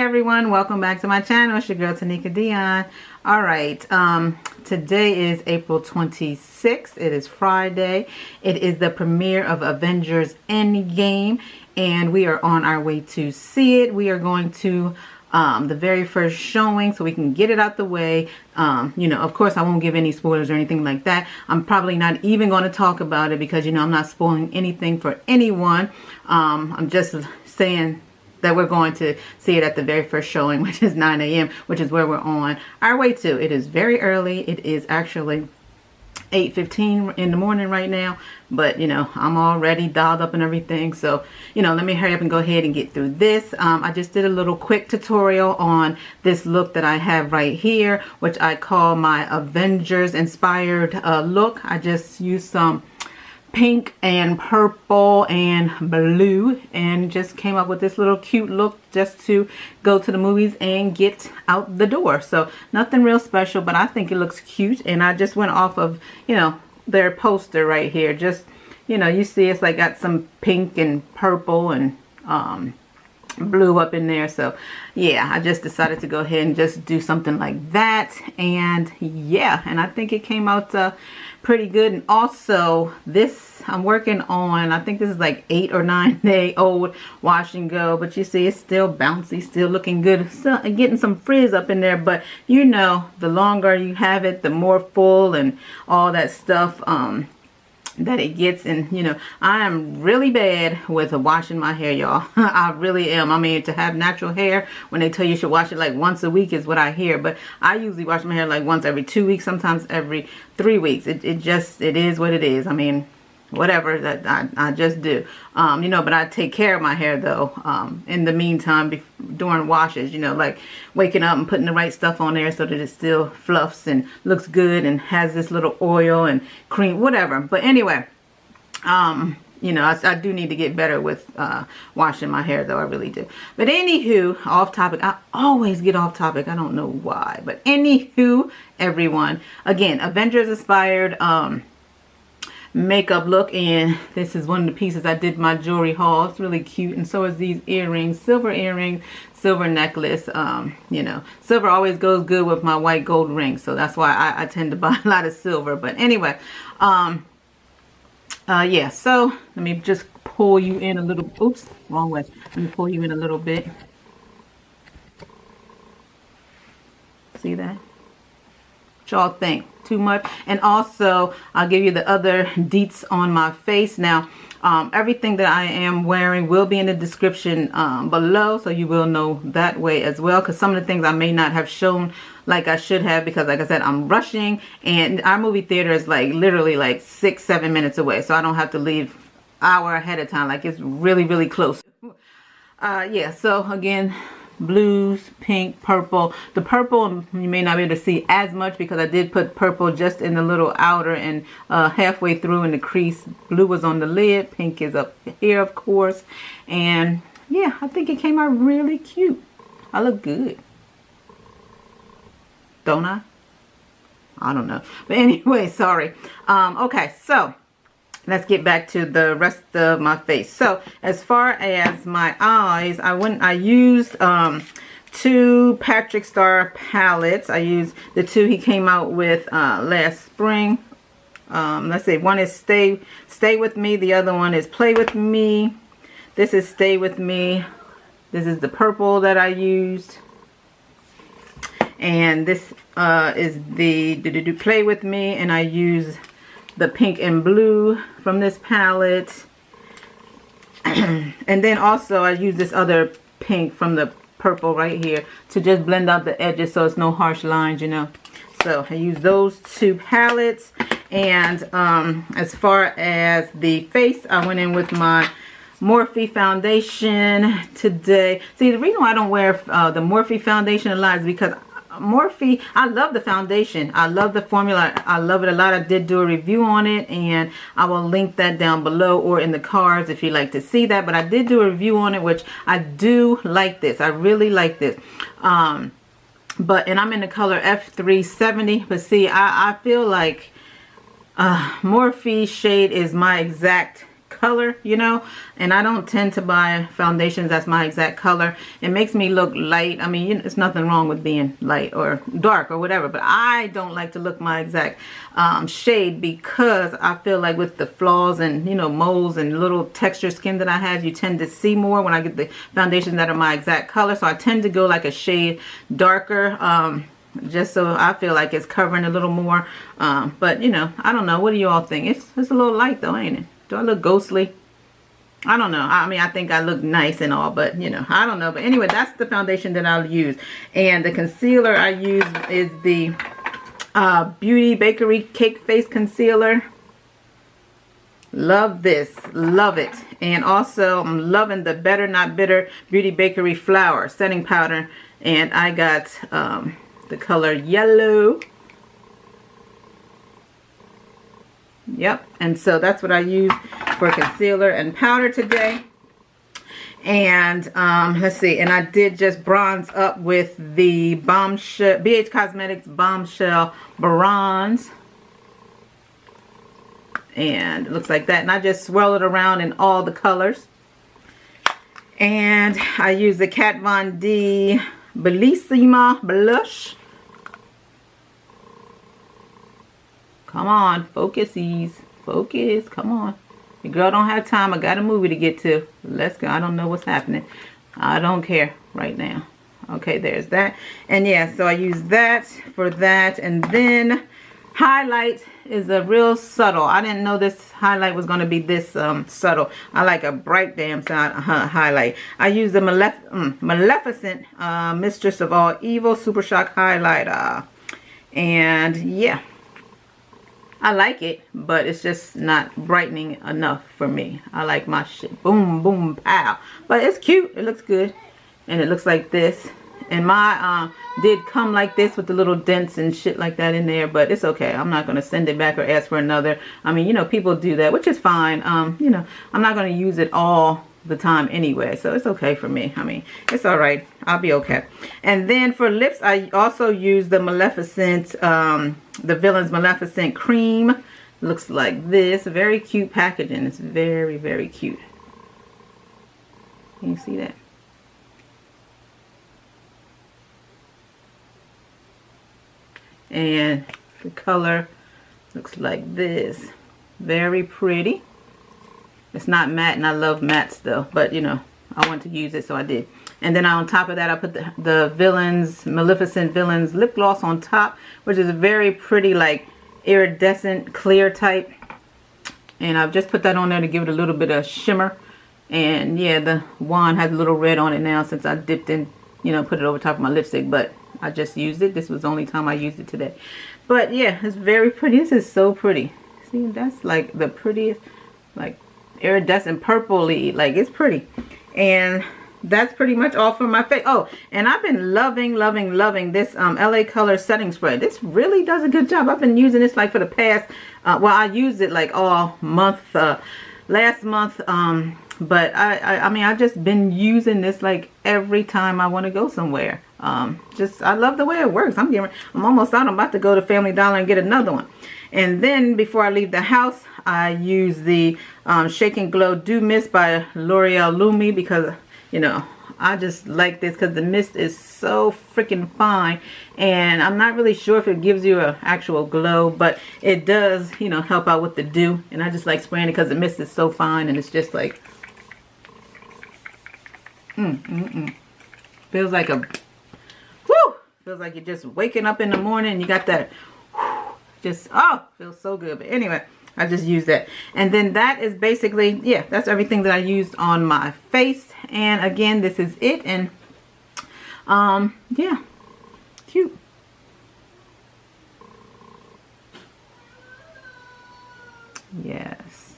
everyone, welcome back to my channel. It's your girl Tanika Dionne. All right, today is April 26th. It is Friday. It is the premiere of Avengers Endgame, and we are on our way to see it. We are going to the very first showing so we can get it out the way. You know, of course I won't give any spoilers or anything like that. I'm probably not even going to talk about it because, you know, I'm not spoiling anything for anyone. I'm just saying that we're going to see it at the very first showing, which is 9 a.m., which is where we're on our way to. It is very early. It is actually 8:15 in the morning right now, but you know, I'm already dialed up and everything, so you know, let me hurry up and go ahead and get through this. I just did a little quick tutorial on this look that I have right here, which I call my Avengers inspired look. I just used some pink and purple and blue and just came up with this little cute look just to go to the movies and get out the door. So nothing real special, but I think it looks cute, and I just went off of, you know, their poster right here. Just, you know, you see it's like got some pink and purple and blue up in there. So yeah, I just decided to go ahead and just do something like that, and yeah, and I think it came out pretty good. And also this I'm working on, I think this is like 8 or 9 day old wash and go, but you see it's still bouncy, still looking good, still getting some frizz up in there, but you know, the longer you have it, the more full and all that stuff that it gets. And you know, I am really bad with washing my hair, y'all. I really am. I mean, to have natural hair, when they tell you should wash it like once a week is what I hear, but I usually wash my hair like once every 2 weeks, sometimes every 3 weeks. It is what it is. I mean, whatever, that I just do. You know, but I take care of my hair though, in the meantime, during washes, you know, like waking up and putting the right stuff on there so that it still fluffs and looks good and has this little oil and cream, whatever. But anyway, you know, I do need to get better with washing my hair though, I really do. But anywho, off topic. I always get off topic, I don't know why, but anywho, everyone, again, Avengers inspired makeup look, and this is one of the pieces I did my jewelry haul. It's really cute, and so is these earrings, silver necklace. You know, silver always goes good with my white gold ring, so that's why I tend to buy a lot of silver. But anyway, yeah, so let me just pull you in a little, oops, wrong way. Let me pull you in a little bit. See that? What y'all think? Too much? And also I'll give you the other deets on my face. Now everything that I am wearing will be in the description below, so you will know that way as well, because some of the things I may not have shown like I should have, because like I said, I'm rushing, and our movie theater is like literally like 6-7 minutes away, so I don't have to leave an hour ahead of time. Like, it's really close. Yeah, so again, blues, pink, purple. The purple you may not be able to see as much because I did put purple just in the little outer and halfway through in the crease. Blue was on the lid, pink is up here of course, and yeah, I think it came out really cute. I look good, don't I? I don't know, but anyway, sorry. Okay, so let's get back to the rest of my face. So as far as my eyes, I used 2 Patrick Star palettes. I used the 2 he came out with last spring. Let's see, one is Stay With Me, the other one is Play With Me. This is Stay With Me. This is the purple that I used, and this is the Play With Me, and I use the pink and blue from this palette. And then also I use this other pink from the purple right here to just blend out the edges so it's no harsh lines, you know. So I use those 2 palettes. And as far as the face, I went in with my Morphe foundation today. See, the reason why I don't wear the Morphe foundation a lot is because Morphe, I love the foundation, I love the formula, I love it a lot. I did do a review on it, and I will link that down below or in the cards if you'd like to see that. But I did do a review on it, which I do like this. I really like this. And I'm in the color F370, but see, I feel like Morphe shade is my exact color, you know, and I don't tend to buy foundations that's my exact color. It makes me look light. I mean, you know, it's nothing wrong with being light or dark or whatever, but I don't like to look my exact shade, because I feel like with the flaws and, you know, moles and little texture skin that I have, you tend to see more when I get the foundations that are my exact color. So I tend to go like a shade darker, just so I feel like it's covering a little more. But you know, I don't know, what do you all think? It's a little light though, ain't it? Do I look ghostly? I don't know. I mean, I think I look nice and all, but you know, I don't know. But anyway, that's the foundation that I'll use. And the concealer I use is the Beauty Bakery Cake Face Concealer. Love this, love it. And also I'm loving the Better Not Bitter Beauty Bakery Flour setting powder, and I got the color yellow. Yep, and so that's what I use for concealer and powder today. And let's see, and I did just bronze up with the Bombshell BH Cosmetics Bombshell Bronze, and it looks like that. And I just swirl it around in all the colors. And I use the Kat Von D Bellissima blush. Come on, focusies, focus, come on. Your girl don't have time. I got a movie to get to. Let's go. I don't know what's happening. I don't care right now. Okay, there's that. And yeah, so I use that for that. And then highlight is a real subtle. I didn't know this highlight was going to be this subtle. I like a bright damn highlight. I use the Maleficent Mistress of All Evil Super Shock Highlighter. And yeah, I like it, but it's just not brightening enough for me. I like my shit boom, boom, pow. But it's cute. It looks good. And it looks like this. And my did come like this with the little dents and shit like that in there. But it's okay. I'm not going to send it back or ask for another. I mean, you know, people do that, which is fine. You know, I'm not going to use it all the time anyway. So it's okay for me. I mean, it's all right. I'll be okay. And then for lips, I also use the Maleficent, the Villain's Maleficent Cream. Looks like this. Very cute packaging. It's very, very cute. Can you see that? And the color looks like this. Very pretty. It's not matte, and I love mattes though, but you know, I want to use it, so I did. And then on top of that, I put the Maleficent Villains lip gloss on top, which is a very pretty, like iridescent clear type. And I've just put that on there to give it a little bit of shimmer. And yeah, the wand has a little red on it now since I dipped in, you know, put it over top of my lipstick, but I just used it. This was the only time I used it today. But yeah, it's very pretty. This is so pretty. See, that's like the prettiest, like iridescent purpley, like it's pretty. And that's pretty much all for my face. Oh, and I've been loving this LA Color setting spray. This really does a good job. I've been using this like for the past well, I used it like all month last month, but I mean, I've just been using this like every time I want to go somewhere. Just I love the way it works. I'm almost out. I'm about to go to Family Dollar and get another one. And then before I leave the house, I use the Shake and Glow Dew Mist by L'Oreal Lumi, because you know, I just like this because the mist is so freaking fine, and I'm not really sure if it gives you an actual glow, but it does, you know, help out with the dew. And I just like spraying it because the mist is so fine, and it's just like feels like a feels like you're just waking up in the morning and you got that just feels so good. But anyway, I just use that. And then that is basically, yeah, that's everything that I used on my face. And again, this is it. And yeah, cute. Yes.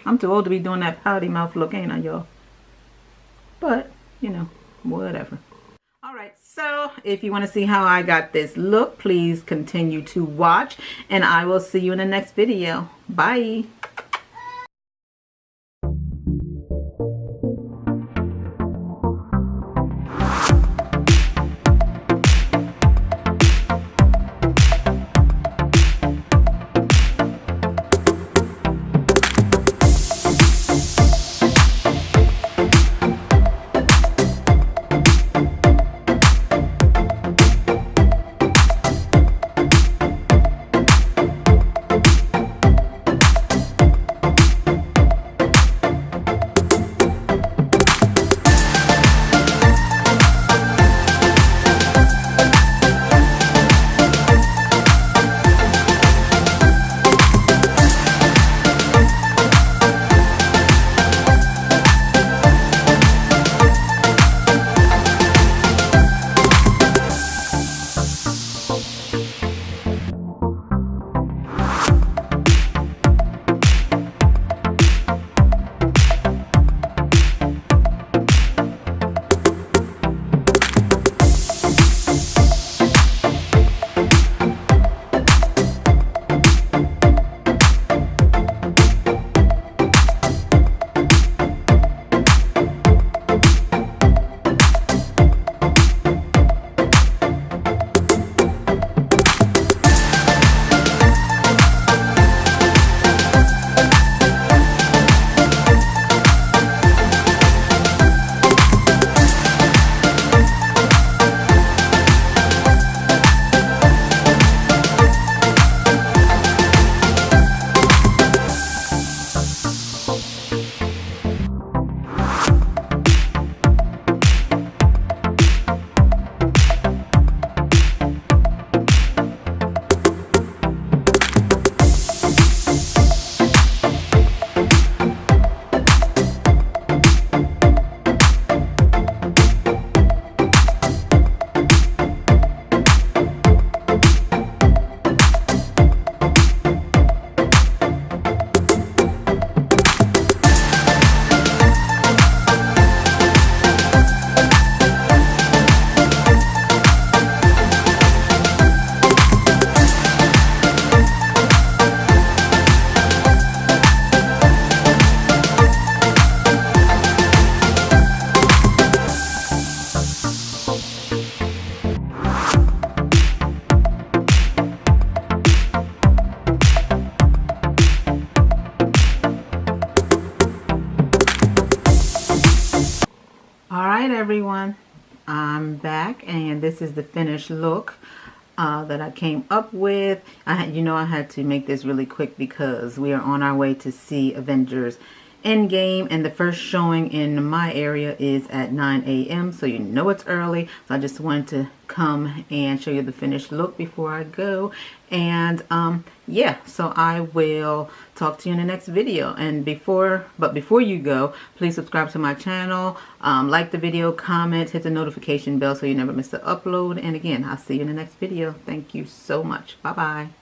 I'm too old to be doing that pouty mouth look, ain't I, y'all? But, you know, whatever. Alright, so if you want to see how I got this look, please continue to watch, and I will see you in the next video. Bye! everyone, I'm back, and this is the finished look that I came up with. I had to make this really quick because we are on our way to see Avengers Endgame, and the first showing in my area is at 9 a.m. so it's early. So I just wanted to come and show you the finished look before I go. And yeah, so I will talk to you in the next video. And before you go, please subscribe to my channel, like the video, comment, hit the notification bell so you never miss the upload. And again, I'll see you in the next video. Thank you so much. Bye bye.